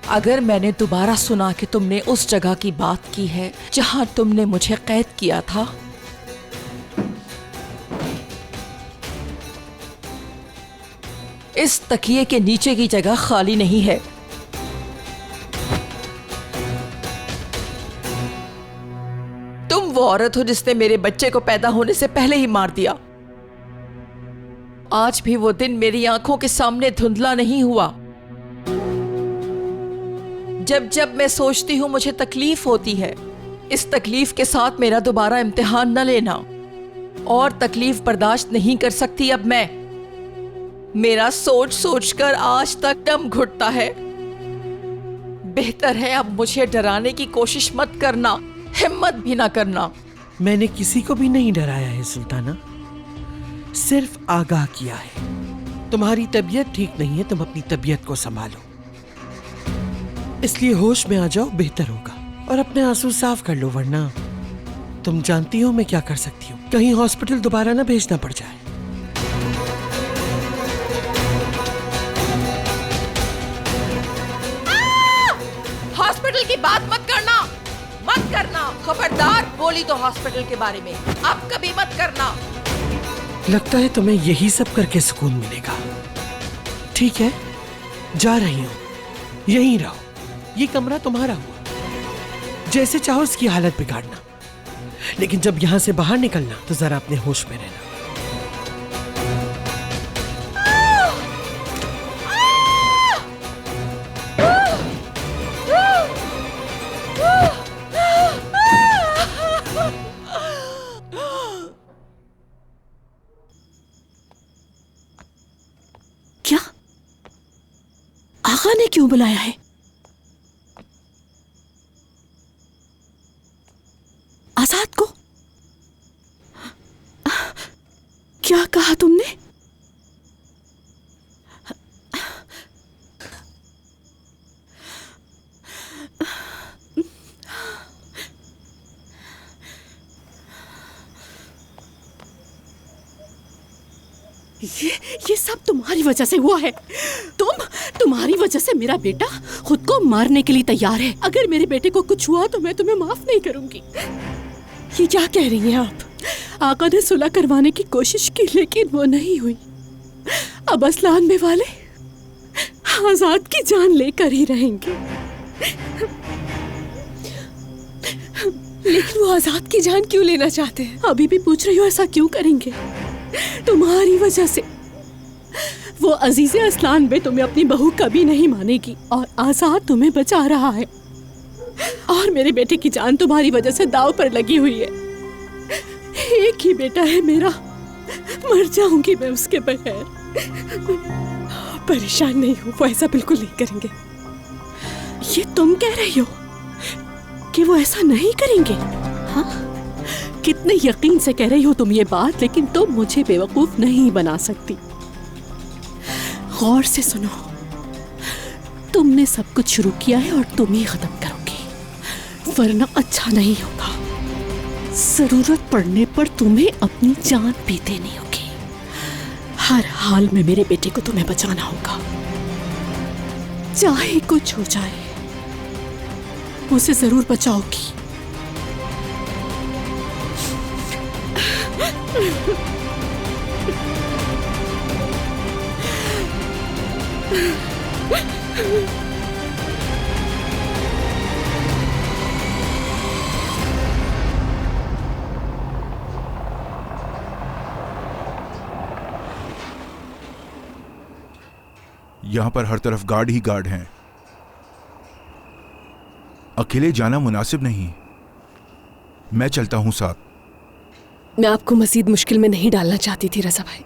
अगर मैंने दोबारा सुना कि तुमने उस जगह की बात की है जहां तुमने मुझे कैद किया था, इस तकिए के नीचे की जगह खाली नहीं है। तुम वो औरत हो जिसने मेरे बच्चे को पैदा होने से पहले ही मार दिया। आज भी वो दिन मेरी आंखों के सामने धुंधला नहीं हुआ। जब जब मैं सोचती हूं मुझे तकलीफ होती है। इस तकलीफ के साथ मेरा दोबारा इम्तिहान न लेना। और तकलीफ बर्दाश्त नहीं कर सकती अब मैं। मेरा सोच सोचकर आज तक दम घुटता है। बेहतर है अब मुझे डराने की कोशिश मत करना, हिम्मत भी ना करना। मैंने किसी को भी नहीं डराया है सुल्ताना, सिर्फ आगाह किया है। तुम्हारी तबीयत ठीक नहीं है, तुम अपनी तबीयत को संभालो, इसलिए होश में आ जाओ, बेहतर होगा। और अपने आंसू साफ कर लो, वरना तुम जानती हो मैं क्या कर सकती हूँ। कहीं हॉस्पिटल दोबारा ना भेजना पड़ जाए। हॉस्पिटल की बात मत करना, मत करना। खबरदार बोली तो हॉस्पिटल के बारे में अब कभी मत करना। लगता है तुम्हें यही सब करके सुकून मिलेगा। ठीक है, जा रही हूँ, यहीं रहो। ये कमरा तुम्हारा हुआ, जैसे चाहो इसकी हालत बिगाड़ना, लेकिन जब यहां से बाहर निकलना तो जरा अपने होश में रहना। क्या आगा ने क्यों बुलाया है? आजाद को? क्या कहा तुमने? ये सब तुम्हारी वजह से हुआ है। तुम्हारी वजह से मेरा बेटा खुद को मारने के लिए तैयार है। अगर मेरे बेटे को कुछ हुआ तो मैं तुम्हें माफ नहीं करूंगी। ये क्या कह रही हैं आप? आका ने सुलह करवाने की कोशिश की, लेकिन वो नहीं हुई। अब असलान में वाले आजाद की जान लेकर ही रहेंगे। लेकिन वो आजाद की जान क्यों लेना चाहते हैं? अभी भी पूछ रही हो, ऐसा क्यों करेंगे? तुम्हारी वजह से वो अजीज़े असलान में तुम्हें अपनी बहू कभी नहीं मानेगी, और आजाद तुम्हें बचा रहा है। और मेरे बेटे की जान तुम्हारी वजह से दाव पर लगी हुई है। एक ही बेटा है मेरा, मर जाऊंगी मैं उसके बगैर। परेशान नहीं हूं, वो ऐसा बिल्कुल नहीं करेंगे। ये तुम कह रही हो कि वो ऐसा नहीं करेंगे? हाँ, कितने यकीन से कह रही हो तुम ये बात, लेकिन तुम मुझे बेवकूफ नहीं बना सकती। गौर से सुनो, तुमने सब कुछ शुरू किया है और तुम ही खत्म करोगे, वरना अच्छा नहीं होगा। जरूरत पड़ने पर तुम्हें अपनी जान भी देनी होगी। हर हाल में मेरे बेटे को तुम्हें बचाना होगा, चाहे कुछ हो जाए। उसे जरूर बचाओगी। यहां पर हर तरफ गार्ड ही गार्ड हैं। अकेले जाना मुनासिब नहीं। मैं चलता हूं साथ। मैं आपको मजीद मुश्किल में नहीं डालना चाहती थी रज़ा भाई,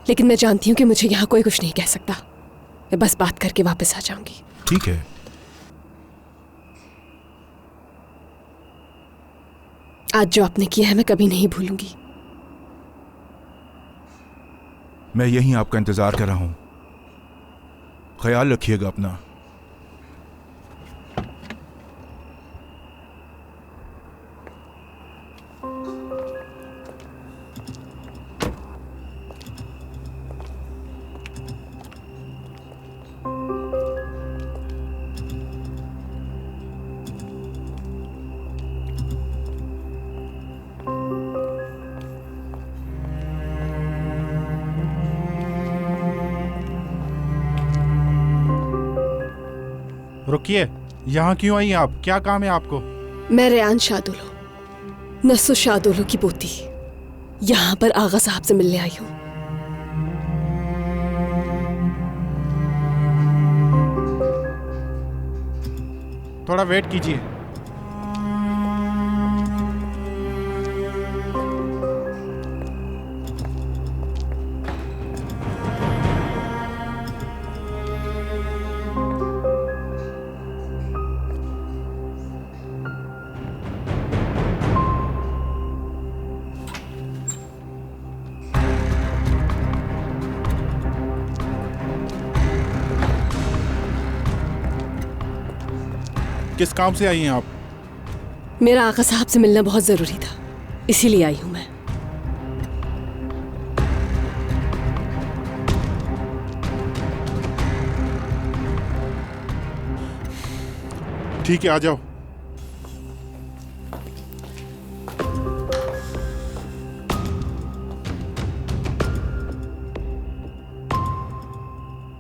लेकिन मैं जानती हूँ कि मुझे यहाँ कोई कुछ नहीं कह सकता। मैं बस बात करके वापस आ जाऊंगी। ठीक है। आज जो आपने किया है मैं कभी नहीं भूलूंगी। मैं यहीं आपका इंतजार कर रहा हूं। ख्याल रखिएगा अपना। रुकिए, यहाँ क्यों आई आप? क्या काम है आपको? मैं रेयान शादुलो, नसो शादुलो की पोती, यहाँ पर आगा साहब से मिलने आई हूँ। थोड़ा वेट कीजिए। किस काम से आई हैं आप? मेरा आका साहब से मिलना बहुत जरूरी था, इसीलिए आई हूँ मैं। ठीक है, आ जाओ।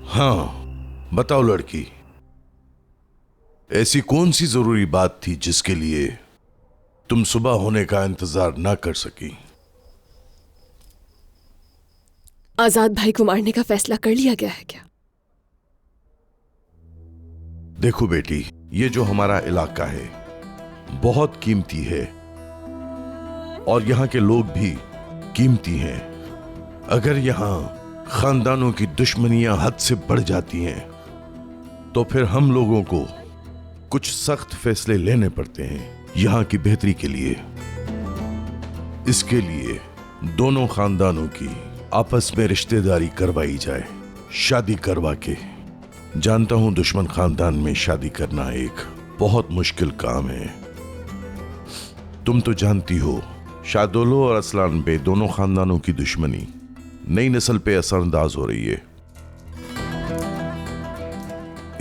हाँ, बताओ लड़की, ऐसी कौन सी जरूरी बात थी जिसके लिए तुम सुबह होने का इंतजार ना कर सकी? आजाद भाई को मारने का फैसला कर लिया गया है क्या? देखो बेटी, ये जो हमारा इलाका है बहुत कीमती है और यहाँ के लोग भी कीमती हैं। अगर यहाँ खानदानों की दुश्मनियां हद से बढ़ जाती हैं तो फिर हम लोगों को कुछ सख्त फैसले लेने पड़ते हैं यहाँ की बेहतरी के लिए। इसके लिए दोनों खानदानों की आपस में रिश्तेदारी करवाई जाए, शादी करवा के। जानता हूं दुश्मन खानदान में शादी करना एक बहुत मुश्किल काम है। तुम तो जानती हो शादोलो और असलान बे दोनों खानदानों की दुश्मनी नई नस्ल पे असरअंदाज हो रही है।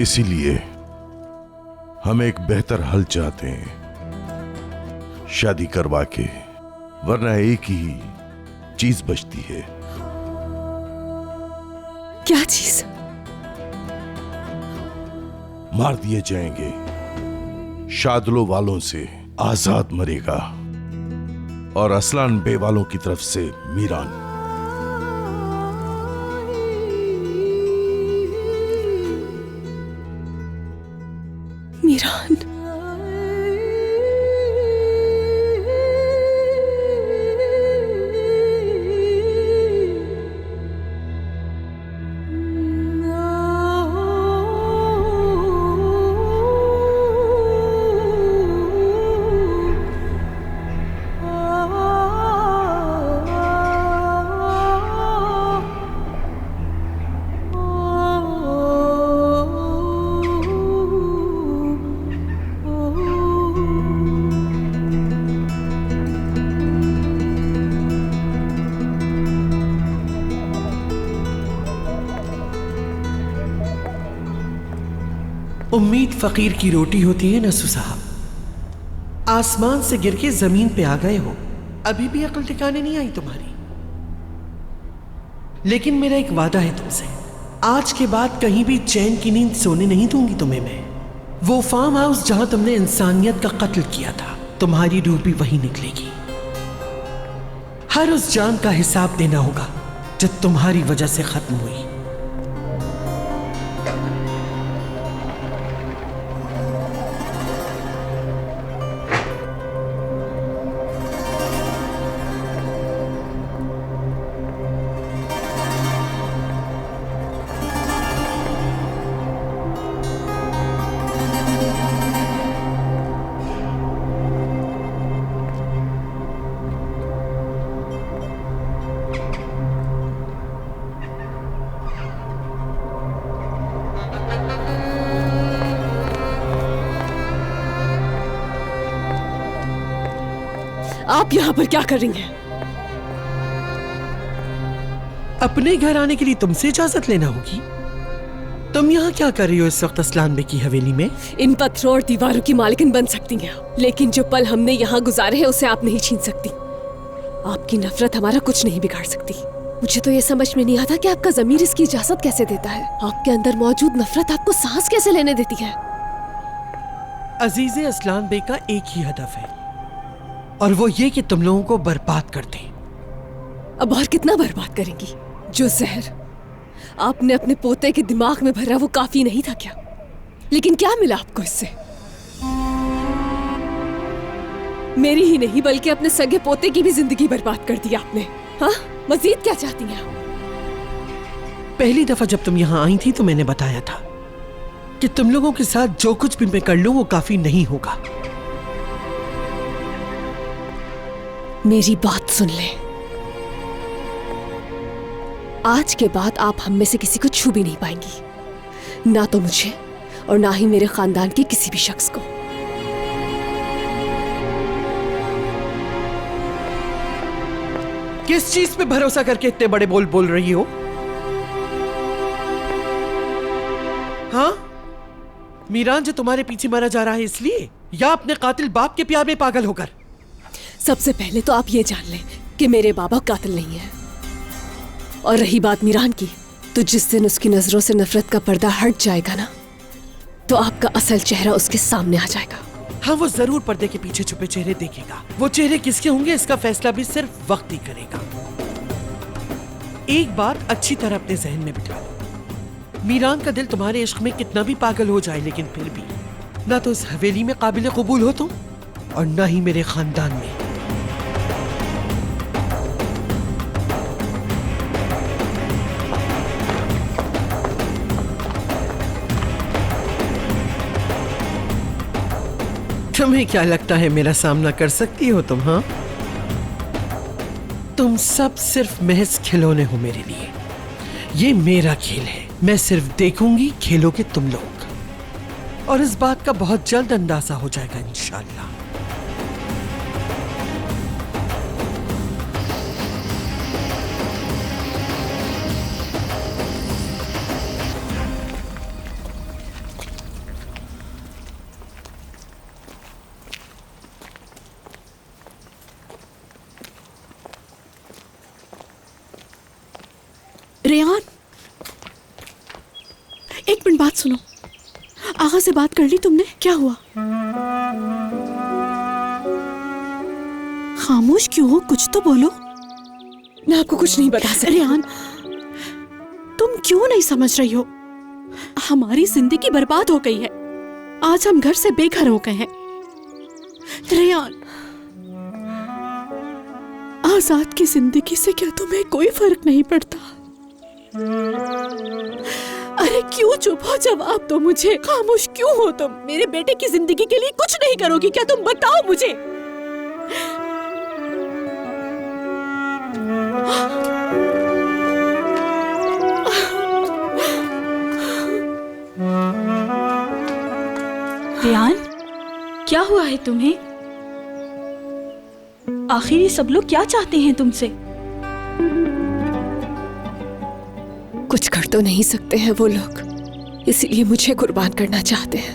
इसीलिए हम एक बेहतर हल चाहते हैं, शादी करवा के, वरना एक ही चीज बचती है। क्या चीज? मार दिए जाएंगे। शादलो वालों से आजाद मरेगा और असलान बे वालों की तरफ से मीरान। मीरान। उम्मीद फकीर की रोटी होती है नसू साहब। आसमान से गिर के जमीन पे आ गए हो, अभी भी अकल ठिकाने नहीं आई तुम्हारी। लेकिन मेरा एक वादा है तुमसे, आज के बाद कहीं भी चैन की नींद सोने नहीं दूंगी तुम्हें मैं। वो फार्म हाउस जहां तुमने इंसानियत का कत्ल किया था, तुम्हारी रूह भी वहीं निकलेगी। हर उस जान का हिसाब देना होगा जो तुम्हारी वजह से खत्म हुई। आप यहाँ पर क्या कर रही हैं? अपने घर आने के लिए तुमसे इजाजत लेना होगी। तुम यहाँ क्या कर रही हो इस वक्त असलान बे की हवेली में? इन पत्थरों और दीवारों की मालिकिन बन सकती हैं, लेकिन जो पल हमने यहाँ गुजारे हैं उसे आप नहीं छीन सकती। आपकी नफरत हमारा कुछ नहीं बिगाड़ सकती। मुझे तो ये समझ में नहीं आता कि आपका ज़मीर इसकी इजाजत कैसे देता है। आपके अंदर मौजूद नफरत आपको सांस कैसे लेने देती है? अजीज असलान बे का एक ही हदफ है, और वो ये कि तुम लोगों को बर्बाद कर दें। अब और कितना बर्बाद करेंगी? जो जहर आपने अपने पोते के दिमाग में भरा वो काफी नहीं था क्या? लेकिन क्या मिला आपको इससे? मेरी ही नहीं बल्कि अपने सगे पोते की भी जिंदगी बर्बाद कर दी आपने। हाँ, मजीद क्या चाहती हैं आप? पहली दफा जब तुम यहाँ आई थी तो मैंने बताया था कि तुम लोगों के साथ जो कुछ भी मैं कर लूं वो काफी नहीं होगा। मेरी बात सुन ले, आज के बाद आप हम में से किसी को छू भी नहीं पाएंगी, ना तो मुझे और ना ही मेरे खानदान के किसी भी शख्स को। किस चीज पे भरोसा करके इतने बड़े बोल बोल रही हो? हाँ, मीरान जो तुम्हारे पीछे मरा जा रहा है इसलिए, या अपने कातिल बाप के प्यार में पागल होकर? सबसे पहले तो आप ये जान लें कि मेरे बाबा कातिल नहीं है। और रही बात मीरान की, तो जिस दिन उसकी नजरों से नफरत का पर्दा हट जाएगा ना, तो आपका असल चेहरा उसके सामने आ जाएगा। हाँ, वो जरूर पर्दे के पीछे छुपे चेहरे देखेगा। वो चेहरे किसके होंगे इसका फैसला भी सिर्फ वक्त ही करेगा। एक बात अच्छी तरह अपने जहन में बिठा लो, मीरान का दिल तुम्हारे इश्क में कितना भी पागल हो जाए, लेकिन फिर भी ना तो इस हवेली में काबिल कबूल हो तुम, और ना ही मेरे खानदान में। तुम्हें क्या लगता है मेरा सामना कर सकती हो तुम? हाँ, तुम सब सिर्फ महज खिलौने हो मेरे लिए। ये मेरा खेल है, मैं सिर्फ देखूंगी खेलोगे तुम लोग, और इस बात का बहुत जल्द अंदाजा हो जाएगा इंशाल्लाह। रेहान, एक मिनट बात सुनो। आगा से बात कर ली तुमने? क्या हुआ? खामोश क्यों हो? कुछ तो बोलो। मैं आपको कुछ नहीं बता सकती। रेहान, तुम क्यों नहीं समझ रही हो? हमारी जिंदगी बर्बाद हो गई है। आज हम घर से बेघर हो गए हैं। रेहान, आजाद की जिंदगी से क्या तुम्हें कोई फर्क नहीं पड़ता? अरे क्यों चुप हो? जवाब दो मुझे। खामोश क्यों हो तुम? मेरे बेटे की जिंदगी के लिए कुछ नहीं करोगी क्या? तुम बताओ मुझे। रेहान, क्या हुआ है तुम्हें? आखिर ये सब लोग क्या चाहते हैं तुमसे? कुछ कर तो नहीं सकते हैं वो लोग, इसलिए मुझे कुर्बान करना चाहते हैं।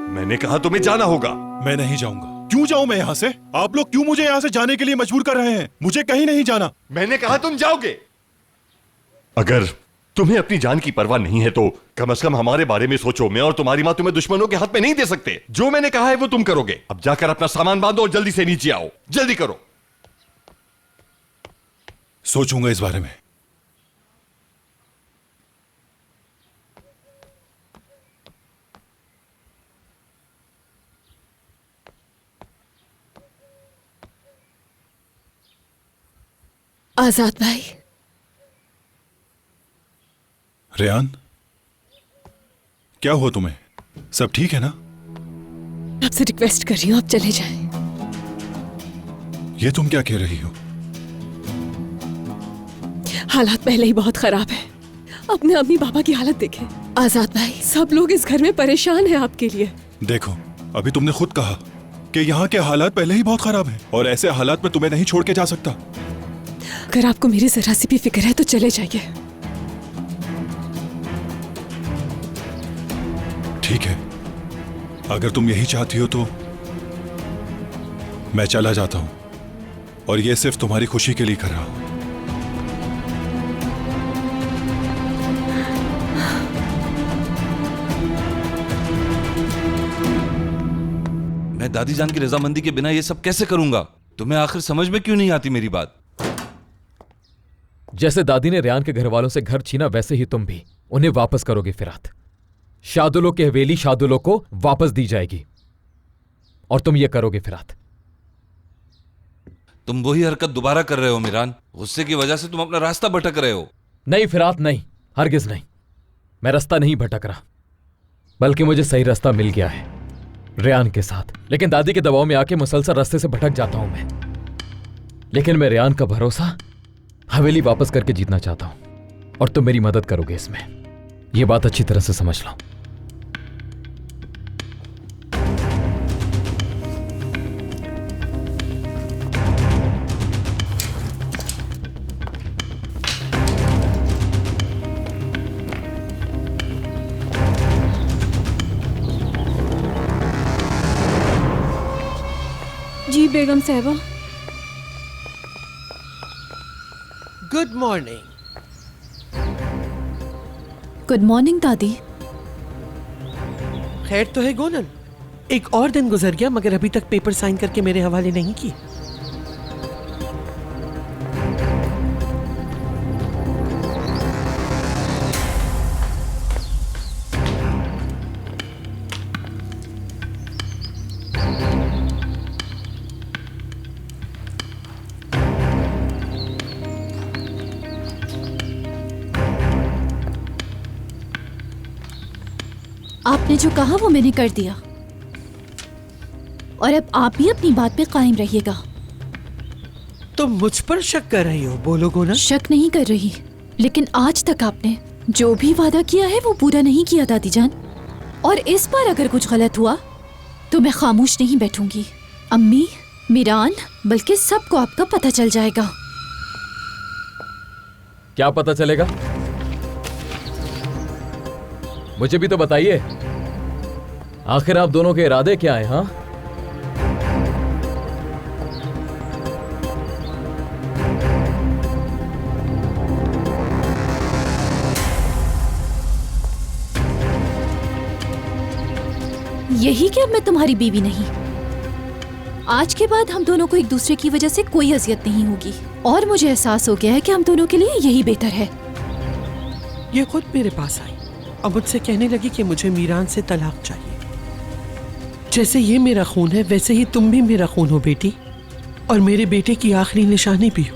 मैंने कहा तुम्हें जाना होगा। मैं नहीं जाऊंगा। क्यों जाऊं मैं यहाँ से? आप लोग क्यों मुझे यहाँ से जाने के लिए मजबूर कर रहे हैं? मुझे कहीं नहीं जाना। मैंने कहा तुम जाओगे। अगर तुम्हें अपनी जान की परवाह नहीं है तो कम से कम हमारे बारे में सोचो। मैं और तुम्हारी माँ तुम्हें दुश्मनों के हाथ में नहीं दे सकते। जो मैंने कहा है वो तुम करोगे। अब जाकर अपना सामान बांधो और जल्दी से नीचे आओ। जल्दी करो। सोचूंगा इस बारे में। आजाद भाई। रेहान, क्या हुआ तुम्हें? सब ठीक है ना? आपसे रिक्वेस्ट कर रही हूँ, आप चले जाएं। ये तुम क्या कह रही हो? हालात पहले ही बहुत खराब है। अपने अम्मी पापा की हालत देखें। आजाद भाई, सब लोग इस घर में परेशान हैं आपके लिए। देखो, अभी तुमने खुद कहा कि यहाँ के हालात पहले ही बहुत खराब हैं, और ऐसे हालात में तुम्हें नहीं छोड़ के जा सकता। अगर आपको मेरी जरा सी भी फिक्र है तो चले जाइए। ठीक है, अगर तुम यही चाहती हो तो मैं चला जाता हूं, और ये सिर्फ तुम्हारी खुशी के लिए कर रहा हूं। मैं दादी जान की रजामंदी के बिना ये सब कैसे करूंगा? तुम्हें आखिर समझ में क्यों नहीं आती मेरी बात? जैसे दादी ने रेयान के घर वालों से घर छीना, वैसे ही तुम भी उन्हें वापस करोगे फिरात। शादुलो की हवेली शादुलो को वापस दी जाएगी और तुम ये करोगे फिरात। तुम वही हरकत दोबारा कर रहे हो मिरान। गुस्से की वजह से तुम अपना रास्ता भटक रहे हो। नहीं फिरात, नहीं, हरगिज नहीं। मैं रास्ता नहीं भटक रहा, बल्कि मुझे सही रास्ता मिल गया है रेयान के साथ। लेकिन दादी के दबाव में आके मुसलसल रास्ते से भटक जाता हूं मैं। लेकिन मैं रेयान का भरोसा हवेली वापस करके जीतना चाहता हूं और तुम मेरी मदद करोगे इसमें। यह बात अच्छी तरह से समझ लो। जी बेगम साहबा। Good morning. गुड मॉर्निंग दादी। खैर तो है गोनल? एक और दिन गुजर गया मगर अभी तक पेपर साइन करके मेरे हवाले नहीं किए। आपने जो कहा वो मैंने कर दिया और अब आप भी अपनी बात पे कायम रहिएगा। तुम मुझ पर शक कर रही हो? बोलो गोनल। शक नहीं कर रही, लेकिन आज तक आपने जो भी वादा किया है वो पूरा नहीं किया दादी जान। और इस बार अगर कुछ गलत हुआ तो मैं खामोश नहीं बैठूंगी। अम्मी, मिरान, बल्कि सबको आपका पता चल जाएगा। क्या पता चलेगा? मुझे भी तो बताइए, आखिर आप दोनों के इरादे क्या हैं? हाँ, यही कि अब मैं तुम्हारी बीवी नहीं। आज के बाद हम दोनों को एक दूसरे की वजह से कोई अजियत नहीं होगी और मुझे एहसास हो गया है कि हम दोनों के लिए यही बेहतर है। ये खुद मेरे पास आई और मुझसे कहने लगी कि मुझे मीरान से तलाक चाहिए। जैसे ये मेरा खून है वैसे ही तुम भी मेरा खून हो बेटी, और मेरे बेटे की आखिरी निशानी भी हो।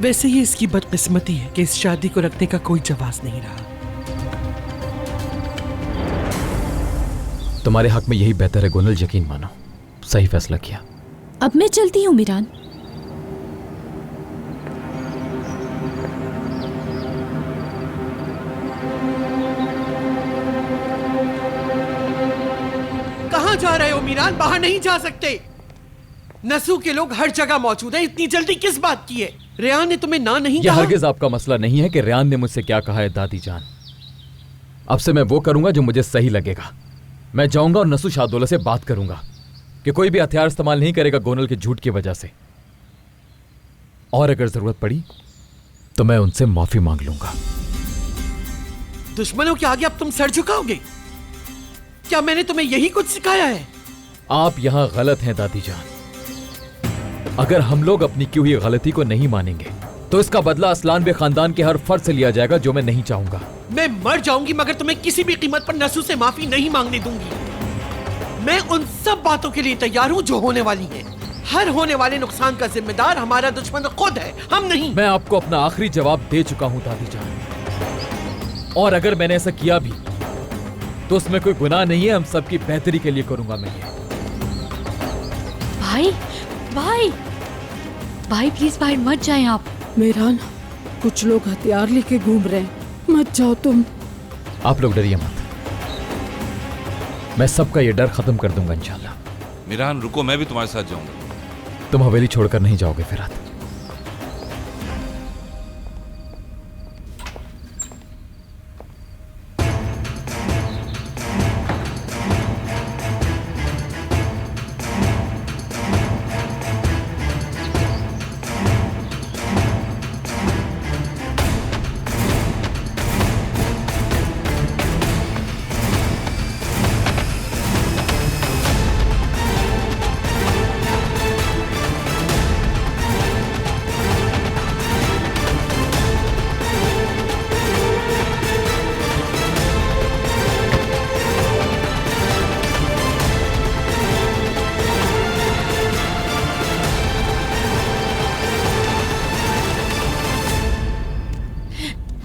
वैसे ही इसकी बदकिस्मती है कि इस शादी को रखने का कोई जवाब नहीं रहा। तुम्हारे हक में यही बेहतर है गोनल, यकीन मानो, सही फैसला किया। अब मैं चलती हूँ मिरान। कहाँ जा रहे हो मीरान? बाहर नहीं जा सकते। नसू के लोग हर जगह मौजूद हैं। इतनी जल्दी किस बात की है? रेयान ने तुम्हें ना नहीं यह कहा? हरगिज आपका मसला नहीं है कि रेयान ने मुझसे क्या कहा है दादी जान। अब से मैं वो करूंगा जो मुझे सही लगेगा। मैं जाऊंगा और नसू शादोला से बात करूंगा कि कोई भी हथियार इस्तेमाल नहीं करेगा गोनल के झूठ की वजह से, और अगर जरूरत पड़ी तो मैं उनसे माफी मांग लूंगा। दुश्मनों के आगे अब तुम सर झुकाओगे? क्या मैंने तुम्हें यही कुछ सिखाया है? आप यहां गलत हैं दादी जान। अगर हम लोग अपनी की हुई गलती को नहीं मानेंगे तो इसका बदला असलान बे खानदान के हर फर्द से लिया जाएगा, जो मैं नहीं चाहूंगा। मैं मर जाऊंगी मगर तुम्हें किसी भी कीमत पर नसू से माफी नहीं मांगने दूंगी। मैं उन सब बातों के लिए तैयार हूं जो होने वाली हैं। हर होने वाले नुकसान का जिम्मेदार हमारा दुश्मन खुद है, हम नहीं। मैं आपको अपना आखिरी जवाब दे चुका हूं दादी जान, और अगर मैंने ऐसा किया भी तो उसमें कोई गुनाह नहीं है। हम सबकी बेहतरी के लिए करूंगा मैं ये। भाई भाई भाई, प्लीज भाई मत जाएं आप। मिरान, कुछ लोग हथियार लेके घूम रहे हैं, मत जाओ तुम। आप लोग डरिए मत, मैं सबका ये डर खत्म कर दूंगा इंशाल्लाह। मिरान रुको, मैं भी तुम्हारे साथ जाऊंगा। तुम हवेली छोड़कर नहीं जाओगे फिरात।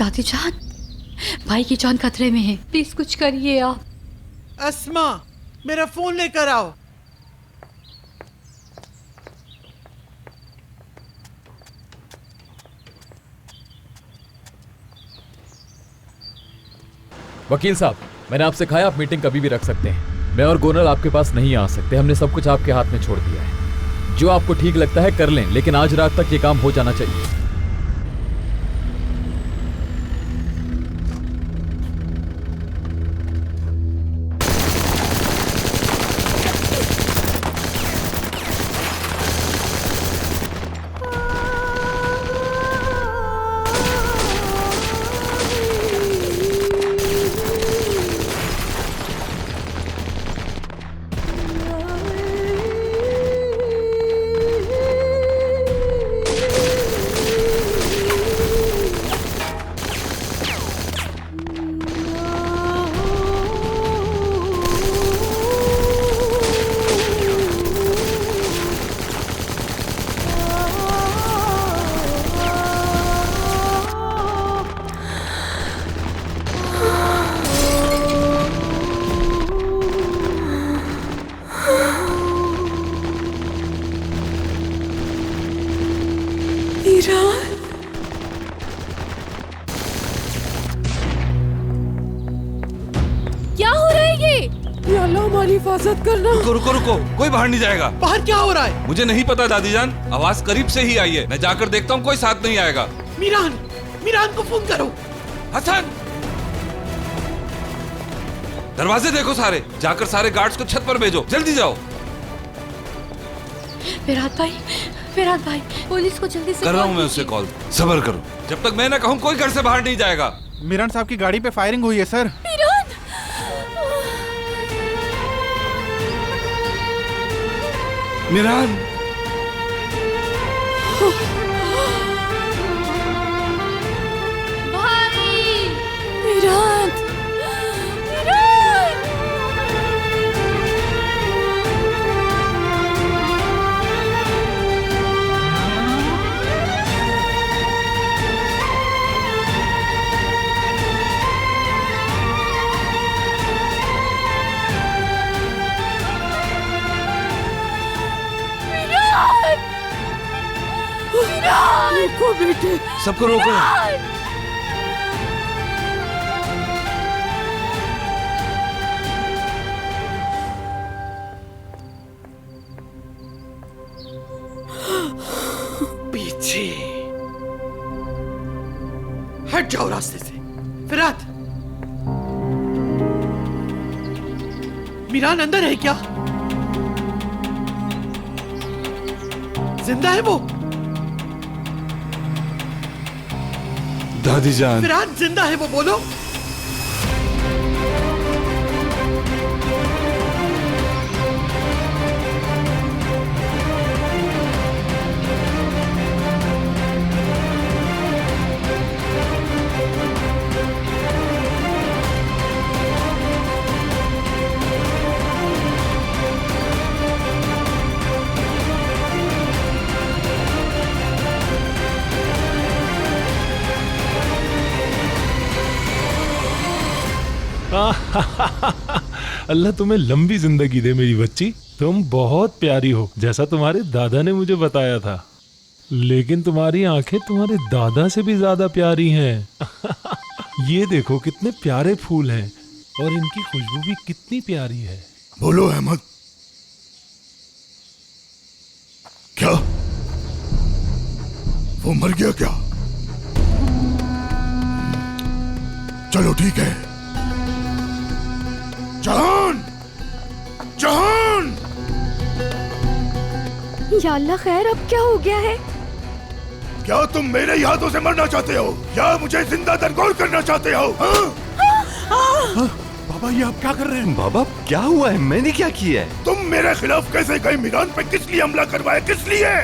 दादी जान, भाई की जान खतरे में है, प्लीज कुछ करिए आप। अस्मा, मेरा फोन लेकर आओ। वकील साहब, मैंने आपसे कहा है आप मीटिंग कभी भी रख सकते हैं। मैं और गोनल आपके पास नहीं आ सकते, हमने सब कुछ आपके हाथ में छोड़ दिया है। जो आपको ठीक लगता है कर लें, लेकिन आज रात तक ये काम हो जाना चाहिए। क्या हो रहा है ये अल्लाह हमारी हिफाजत करना। रुको रुको रुको, कोई बाहर नहीं जाएगा। बाहर क्या हो रहा है? मुझे नहीं पता दादी जान, आवाज करीब से ही आई है। मैं जाकर देखता हूँ, कोई साथ नहीं आएगा। मीरान, मीरान को फोन करो। हसन, दरवाजे देखो सारे, जाकर सारे गार्ड्स को छत पर भेजो, जल्दी जाओ। फिराद भाई, पुलिस को जल्दी से कर रहा हूँ मैं उससे कॉल, सब्र करो। जब तक मैं ना कहूँ कोई घर से बाहर नहीं जाएगा। मीरान साहब की गाड़ी पे फायरिंग हुई है सर। मीरान, देखो बेटे, सबको रोको। पीछे हट जाओ रास्ते से। फिराद, मीरान अंदर है क्या? जिंदा है वो? दादी जान, फिराद जिंदा है वो, बोलो। अल्लाह तुम्हें लंबी जिंदगी दे मेरी बच्ची। तुम बहुत प्यारी हो, जैसा तुम्हारे दादा ने मुझे बताया था। लेकिन तुम्हारी आंखें तुम्हारे दादा से भी ज्यादा प्यारी हैं। ये देखो कितने प्यारे फूल हैं और इनकी खुशबू भी कितनी प्यारी है। बोलो अहमद, क्या वो मर गया क्या? चलो ठीक है। जहान, जहान! या अल्लाह खैर, अब क्या हो गया है? क्या तुम मेरे ही हाथों से मरना चाहते हो या मुझे जिंदा दरगोर करना चाहते हो? हाँ? बाबा ये आप क्या कर रहे हैं? बाबा क्या हुआ है? मैंने क्या किया है? तुम मेरे खिलाफ कैसे गए? मीरान पे किस लिए हमला करवाया? किस लिए?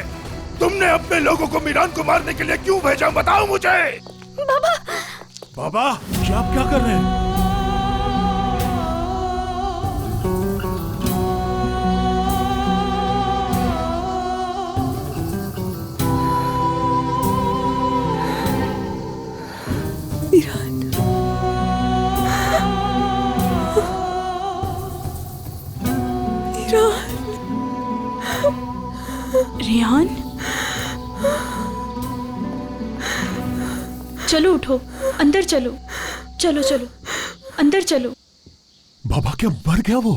तुमने अपने लोगों को मीरान को मारने के लिए क्यों भेजा? बताओ मुझे। बाबा, बाबा ये आप क्या कर रहे हैं? रेहान, चलो उठो, अंदर चलो, चलो चलो अंदर चलो। बाबा क्या मर गया वो?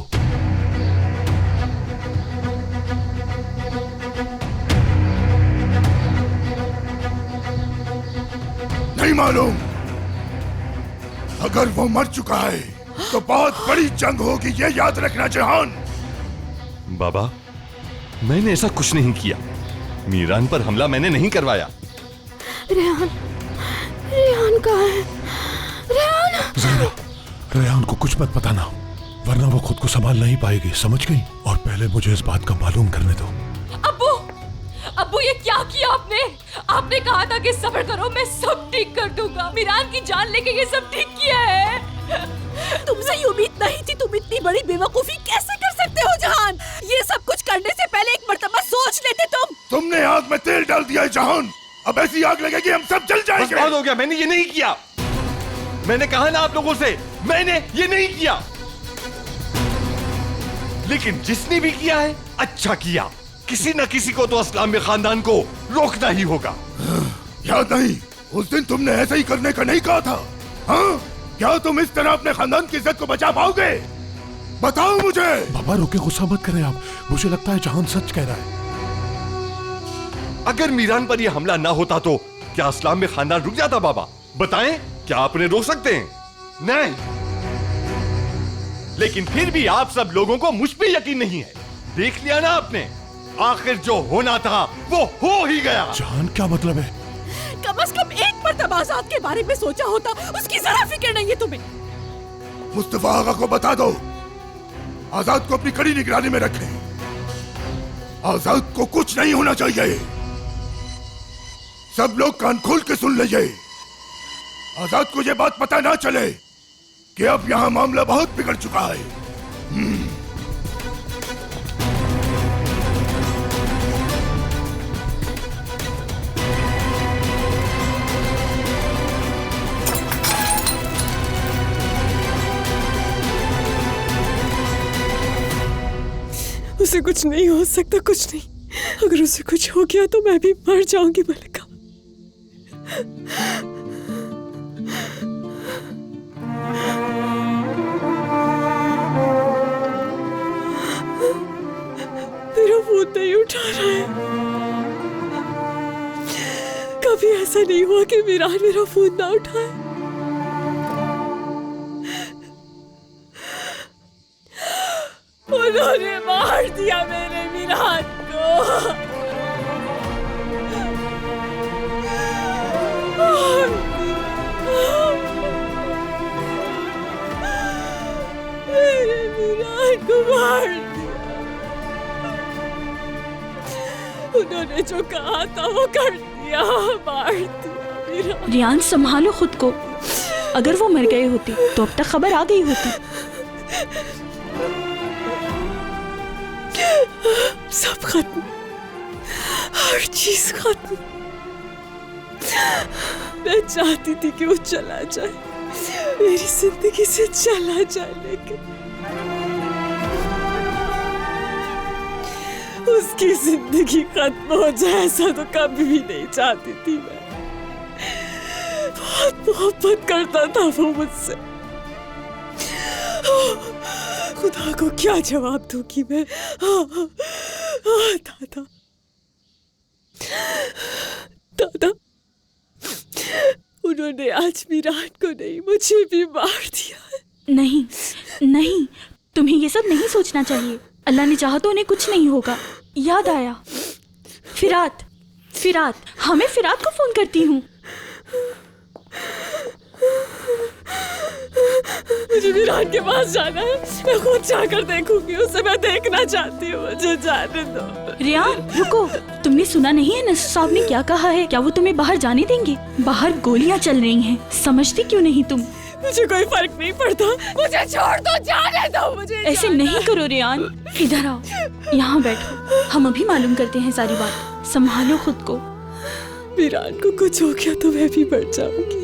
नहीं मालूम। अगर वो मर चुका है तो बहुत बड़ी जंग होगी, ये याद रखना जहान। बाबा, मैंने ऐसा कुछ नहीं किया। मीरान पर हमला मैंने नहीं करवाया। रेहान, रेहान कहाँ है? रेहान! ज़हरा, रेहान को कुछ मत बताना, वरना वो खुद को संभाल नहीं पाएगी, समझ गई? और पहले मुझे इस बात का मालूम करने दो। अब्बू, अब्बू ये क्या किया आपने? आपने कहा था कि सब्र करो, मैं सब ठीक कर दूंगा। मीरान की जान लेके ये सब ठीक किया है। तुमसे ये उम्मीद नहीं थी। तुम इतनी बड़ी बेवकूफी कैसे कर सकते हो जहान? ये सब कुछ करने से पहले एक मर्तबा सोच लेते तुम। तुमने आग में तेल डाल दिया है जहान। अब ऐसी आग लगेगी हम सब जल जाएंगे। बस बहुत हो गया, मैंने ये नहीं किया। मैंने कहा ना आप लोगों से, मैंने ये नहीं किया। लेकिन जिसने भी किया है अच्छा किया। किसी न किसी को तो असलामी खानदान को रोकना ही होगा। याद नहीं उस दिन तुमने ऐसा ही करने का नहीं कहा था? हाँ, क्या तुम इस तरह अपने खानदान की इज्जत को बचा पाओगे? बताओ मुझे। बाबा रुके, गुस्सा मत करें आप। मुझे लगता है जहान सच कह रहा है। अगर मीरान पर यह हमला ना होता तो क्या असलाम में खानदान रुक जाता? बाबा बताएं, क्या आपने रोक सकते हैं? नहीं। लेकिन फिर भी आप सब लोगों को मुझ पे यकीन नहीं है। देख लिया ना आपने, आखिर जो होना था वो हो ही गया। जहान क्या मतलब है? कम से कम एक मर्तबा आजाद के बारे में सोचा होता, उसकी जरा फिक्र नहीं है तुम्हें। मुस्तफा आगा को बता दो आजाद को अपनी कड़ी निगरानी में रखें। आजाद को कुछ नहीं होना चाहिए। सब लोग कान खोल के सुन लीजिए। आजाद को यह बात पता ना चले कि अब यहां मामला बहुत बिगड़ चुका है। उसे कुछ नहीं हो सकता, कुछ नहीं। अगर उसे कुछ हो गया तो मैं भी मर जाऊंगी मलिका। मेरा फोन नहीं उठा रहा है। कभी ऐसा नहीं हुआ कि मीरान मेरा फोन ना उठाए। उन्होंने मार दिया मेरे मीरान को। मेरे मीरान को मार दिया। उन्होंने जो कहा था वो कर दिया, मार दिया। रियान संभालो खुद को। अगर वो मर गए होते तो अब तक खबर आ गई होती। सब खत्म, हर चीज खत्म। मैं चाहती थी कि वो चला जाए, मेरी जिंदगी से चला जाए, लेकिन उसकी जिंदगी खत्म हो जाए ऐसा तो कभी भी नहीं चाहती थी मैं। बहुत मोहब्बत करता था वो मुझसे। खुदा को क्या जवाब दूंगी मैं? दादा, दादा, उन्होंने आज मीरान को नहीं मुझे भी मार दिया है। नहीं नहीं, तुम्हें ये सब नहीं सोचना चाहिए। अल्लाह ने चाहा तो उन्हें कुछ नहीं होगा। याद आया, फिरात, फिरात, हमें फिरात को फोन करती हूँ। मुझे मीरान के पास जाना है। मैं खुद जाकर देखूंगी उसे। मैं देखना चाहती हूँ, मुझे जाने दो। रियान रुको, तुमने सुना नहीं है नस्र साहब ने क्या कहा है? क्या वो तुम्हें बाहर जाने देंगे? बाहर गोलियां चल रही हैं, समझती क्यों नहीं तुम? मुझे कोई फर्क नहीं पड़ता, मुझे छोड़ दो, जाने दो मुझे। ऐसे नहीं करो रियान, इधर आओ, यहाँ बैठो। हम अभी मालूम करते हैं सारी बात। संभालो खुद को। मीरान को कुछ हो गया तो मैं भी मर जाऊंगी।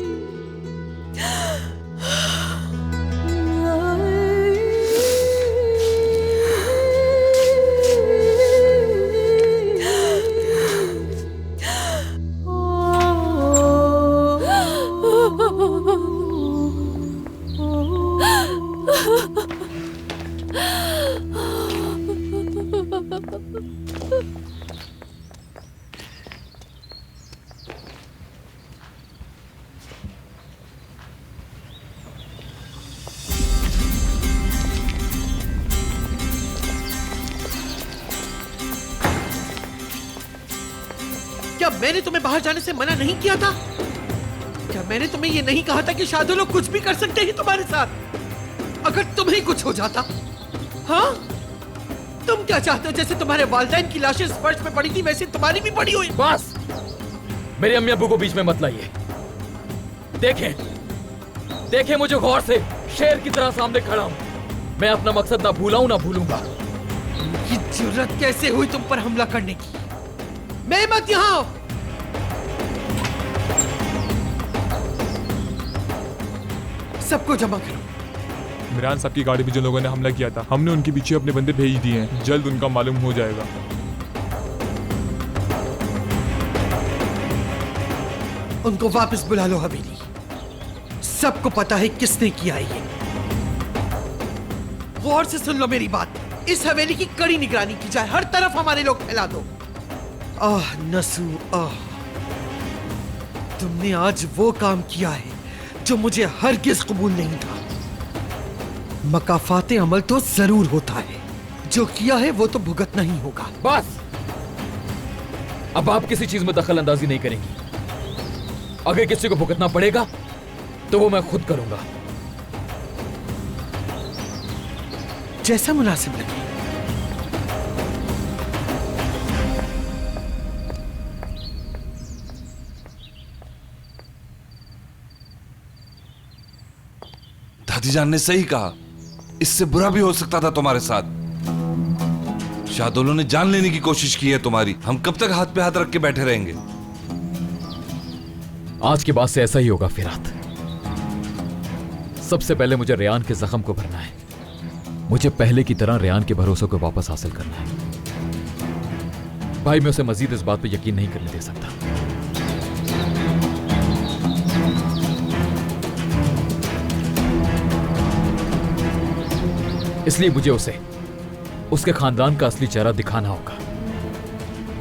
मैंने तुम्हें बाहर जाने से मना नहीं किया था? क्या मैंने तुम्हें ये नहीं कहा था कि शादू लोग कुछ भी कर सकते हैं तुम्हारे साथ अगर तुम्हें कुछ हो जाता? हाँ, तुम क्या चाहते हो जैसे तुम्हारे वालिदैन की लाशें फर्श पे पड़ी थी वैसे तुम्हारी भी पड़ी हुई? बस, मेरी अम्मी अब्बू को बीच में मत लाइए। देखें मुझे गौर से, शेर की तरह सामने खड़ा हूं। मैं अपना मकसद ना भूला हूं ना भूलूंगा। ये जुर्रत कैसे हुई तुम पर हमला करने की? मैं मत यहां। सबको जमा करो। इमरान साहब की गाड़ी में जिन लोगों ने हमला किया था, हमने उनके पीछे अपने बंदे भेज दिए हैं। जल्द उनका मालूम हो जाएगा। उनको वापस बुला लो हवेली। सबको पता है किसने किया है ये। गौर से सुन लो मेरी बात। इस हवेली की कड़ी निगरानी की जाए, हर तरफ हमारे लोग फैला दो। आह नसू आह, तुमने आज वो काम किया है जो मुझे हरगिज कबूल नहीं था। मकाफाते अमल तो जरूर होता है, जो किया है वो तो भुगतना ही होगा। बस, अब आप किसी चीज में दखल अंदाजी नहीं करेंगी। अगर किसी को भुगतना पड़ेगा तो वो मैं खुद करूंगा। जैसा मुनासिब लगे। दादी जान ने सही कहा, इससे बुरा भी हो सकता था तुम्हारे साथ। शादोलों ने जान लेने की कोशिश की है तुम्हारी। हम कब तक हाथ पे हाथ रख के बैठे रहेंगे? आज के बाद से ऐसा ही होगा फिरात। सबसे पहले मुझे रेयान के जख्म को भरना है। मुझे पहले की तरह रेयान के भरोसे को वापस हासिल करना है। भाई, मैं उसे मजीद इस बात पर यकीन नहीं करने दे सकता। इसलिए मुझे उसे उसके खानदान का असली चेहरा दिखाना होगा।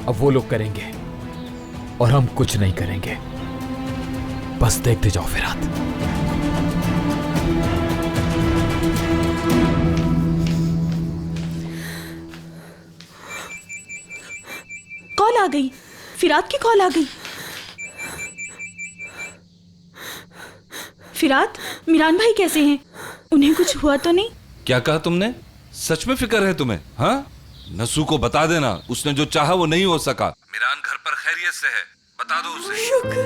अब वो लोग करेंगे और हम कुछ नहीं करेंगे। बस देखते जाओ फिरात। कॉल आ गई, फिरात की कॉल आ गई। फिरात, मिरान भाई कैसे हैं? उन्हें कुछ हुआ तो नहीं? क्या कहा तुमने? सच में फिक्र है तुम्हें? हाँ, नसू को बता देना, उसने जो चाहा वो नहीं हो सका। मिरान घर पर खैरियत से है, बता दो उसे। शुक्र।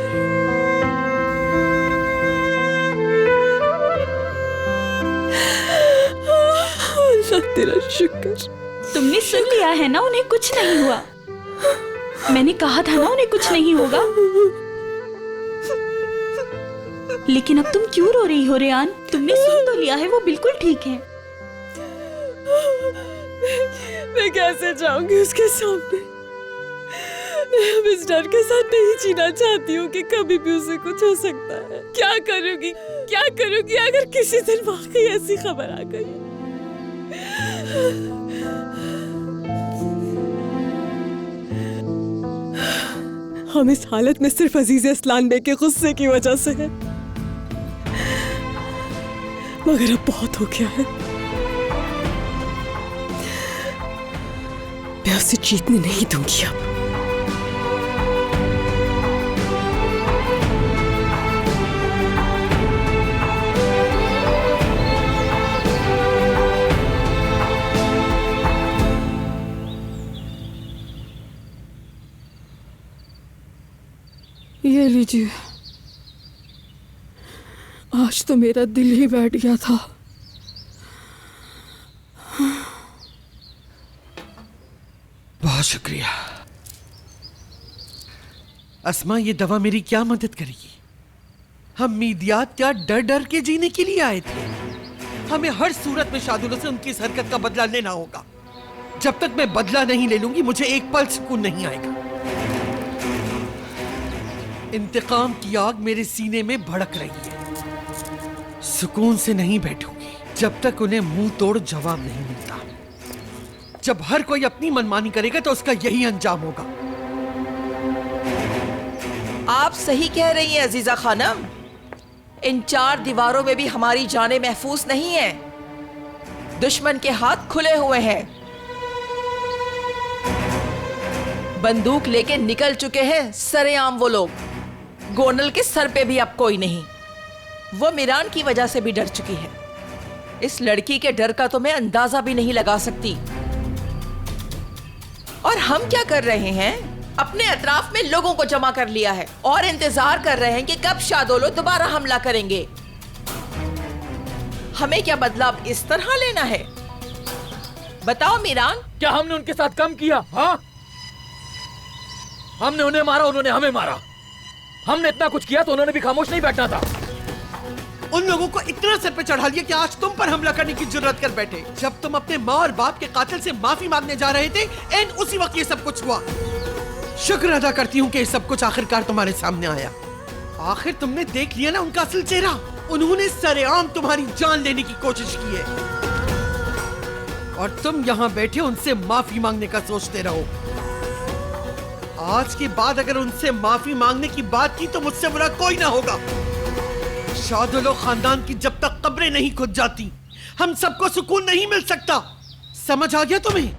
अल्लाह तेरा शुक्र। तुमने सुन लिया है ना, उन्हें कुछ नहीं हुआ। मैंने कहा था ना उन्हें कुछ नहीं होगा। लेकिन अब तुम क्यों रो रही हो रेयान? तुमने सुन तो लिया है, वो बिल्कुल ठीक है। मैं कैसे जाऊंगी उसके सामने? मैं अब इस डर के साथ नहीं जीना चाहती हूँ कि कभी भी उसे कुछ हो सकता है। क्या करूंगी अगर किसी दिन वाकई ऐसी खबर आ गई? हम इस हालत में सिर्फ अजीज अस्लान बे के गुस्से की वजह से हैं। मगर अब बहुत हो गया है। मैं उसे जीतने नहीं दूंगी अब। ये लीजिए, आज तो मेरा दिल ही बैठ गया था। बहुत शुक्रिया। अस्मा, ये दवा मेरी क्या मदद करेगी? हम मीदियात क्या डर डर के जीने के लिए आए थे? हमें हर सूरत में शादुलों से उनकी इस हरकत का बदला लेना होगा। जब तक मैं बदला नहीं ले लूंगी मुझे एक पल सुकून नहीं आएगा। इंतकाम की आग मेरे सीने में भड़क रही है। सुकून से नहीं बैठूंगी जब तक उन्हें मुंह तोड़ जवाब नहीं मिलता। जब हर कोई अपनी मनमानी करेगा तो उसका यही अंजाम होगा। आप सही कह रही हैं अजीजा खानम। इन 4 दीवारों में भी हमारी जानें महफूज नहीं है। दुश्मन के हाथ खुले हुए हैं। बंदूक लेके निकल चुके हैं सरेआम वो लोग। गोनल के सर पे भी अब कोई नहीं। वो मीरान की वजह से भी डर चुकी है। इस लड़की के डर का तो मैं अंदाजा भी नहीं लगा सकती। और हम क्या कर रहे हैं, अपने अतराफ में लोगों को जमा कर लिया है और इंतजार कर रहे हैं कि कब शादोलो दोबारा हमला करेंगे। हमें क्या बदला अब इस तरह लेना है? बताओ मीरान, क्या हमने उनके साथ कम किया? हाँ, हमने उन्हें मारा, उन्होंने हमें मारा। हमने इतना कुछ किया तो उन्होंने भी खामोश नहीं बैठना था। उन लोगों को इतना सर पे चढ़ा लिया कि आज तुम पर हमला करने की जुर्रत कर बैठे। जब तुम अपने माँ और बाप के कातिल से माफी मांगने जा रहे थे, एन उसी वक्त ये सब कुछ हुआ। शुक्र अदा करती हूँ कि ये सब कुछ आखिरकार तुम्हारे सामने आया। आखिर तुमने देख लिया ना उनका असल चेहरा। उन्होंने सरेआम तुम्हारी जान लेने की कोशिश की है और तुम यहाँ बैठे उनसे माफी मांगने का सोचते रहो। आज के बाद अगर उनसे माफी मांगने की बात की तो मुझसे बुरा कोई ना होगा। शादुलो खानदान की जब तक कब्रें नहीं खुद जाती, हम सबको सुकून नहीं मिल सकता। समझ आ गया तुम्हें?